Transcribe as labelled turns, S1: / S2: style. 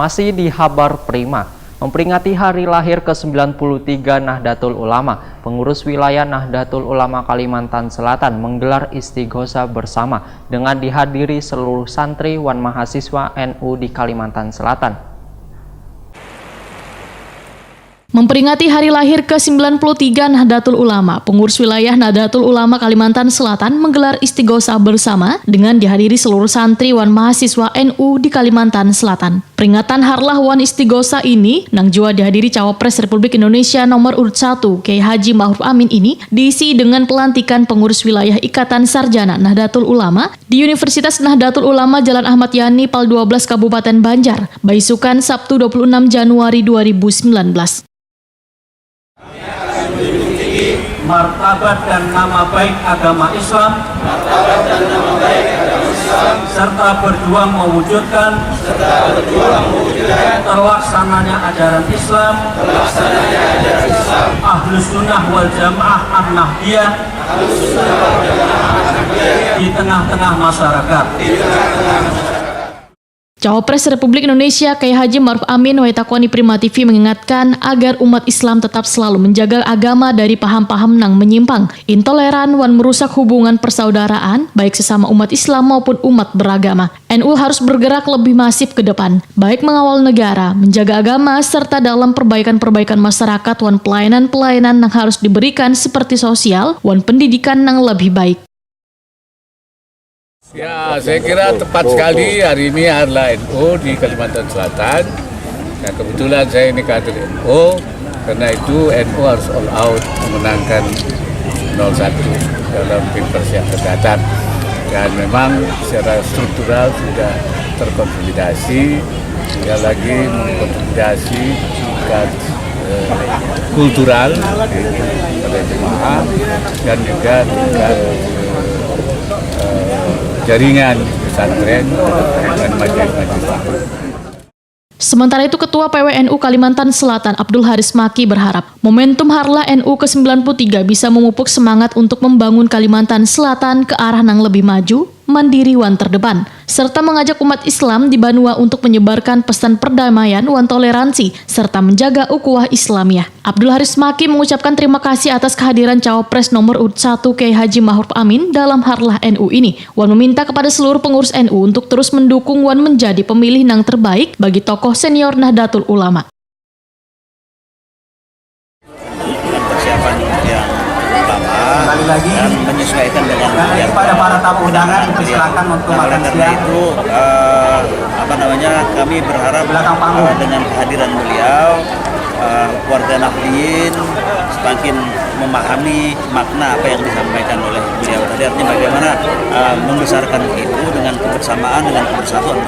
S1: Masih di Habar Prima, memperingati hari lahir ke-93 Nahdlatul Ulama, pengurus wilayah Nahdlatul Ulama Kalimantan Selatan menggelar istighosa bersama dengan dihadiri seluruh santri wan mahasiswa NU di Kalimantan Selatan.
S2: Memperingati hari lahir ke-93 Nahdlatul Ulama, pengurus wilayah Nahdlatul Ulama Kalimantan Selatan menggelar istighosa bersama dengan dihadiri seluruh santri wan mahasiswa NU di Kalimantan Selatan. Peringatan harlah wan istighosa ini nang jua dihadiri Cawapres Republik Indonesia nomor urut 1 Kiai Haji Ma'ruf Amin ini diisi dengan pelantikan pengurus wilayah Ikatan Sarjana Nahdlatul Ulama di Universitas Nahdlatul Ulama Jalan Ahmad Yani Pal 12 Kabupaten Banjar, Baisukan Sabtu 26 Januari 2019.
S3: Martabat dan nama baik agama Islam, serta berjuang mewujudkan terlaksananya ajaran Islam, Ahlus Sunnah wal Jamaah An-Nahdliyah di tengah-tengah masyarakat.
S2: Cawapres Republik Indonesia Kiai Haji Ma'ruf Amin Waitakoni Prima TV mengingatkan agar umat Islam tetap selalu menjaga agama dari paham-paham nang menyimpang, intoleran, wan merusak hubungan persaudaraan, baik sesama umat Islam maupun umat beragama. NU harus bergerak lebih masif ke depan, baik mengawal negara, menjaga agama, serta dalam perbaikan-perbaikan masyarakat wan pelayanan-pelayanan yang harus diberikan seperti sosial, wan pendidikan yang lebih baik.
S4: Ya, saya kira tepat sekali hari ini adalah NU di Kalimantan Selatan. Nah, kebetulan saya ini kader NU, karena itu NU harus all out memenangkan 01 dalam Pilpres yang akan datang. Dan memang secara struktural sudah terkonsolidasi, tinggal lagi mengkonsolidasi tingkat kultural pada jemaah dan juga tingkat jaringan pesantren dan majelis-majelis.
S2: Sementara itu, Ketua PWNU Kalimantan Selatan Abdul Haris Maki berharap momentum harlah NU ke-93 bisa memupuk semangat untuk membangun Kalimantan Selatan ke arah yang lebih maju, mandiri wan terdepan, serta mengajak umat Islam di Banua untuk menyebarkan pesan perdamaian wan toleransi, serta menjaga ukhuwah Islamiyah. Abdul Haris Maki mengucapkan terima kasih atas kehadiran Cawapres nomor urut 1 Kiai Haji Ma'ruf Amin dalam harlah NU ini. Wan meminta kepada seluruh pengurus NU untuk terus mendukung wan menjadi pemilih yang terbaik bagi tokoh senior Nahdlatul Ulama.
S5: Persiapan yang lama dan menyesuaikan dengan yang
S3: pada para tamu undangan dipersilakan untuk makan siang.
S5: Itu kami berharap dengan kehadiran beliau warga Nahdliyin semakin memahami makna apa yang disampaikan oleh beliau tadi, artinya bagaimana membesarkan itu dengan kebersamaan, dengan kebersatuan.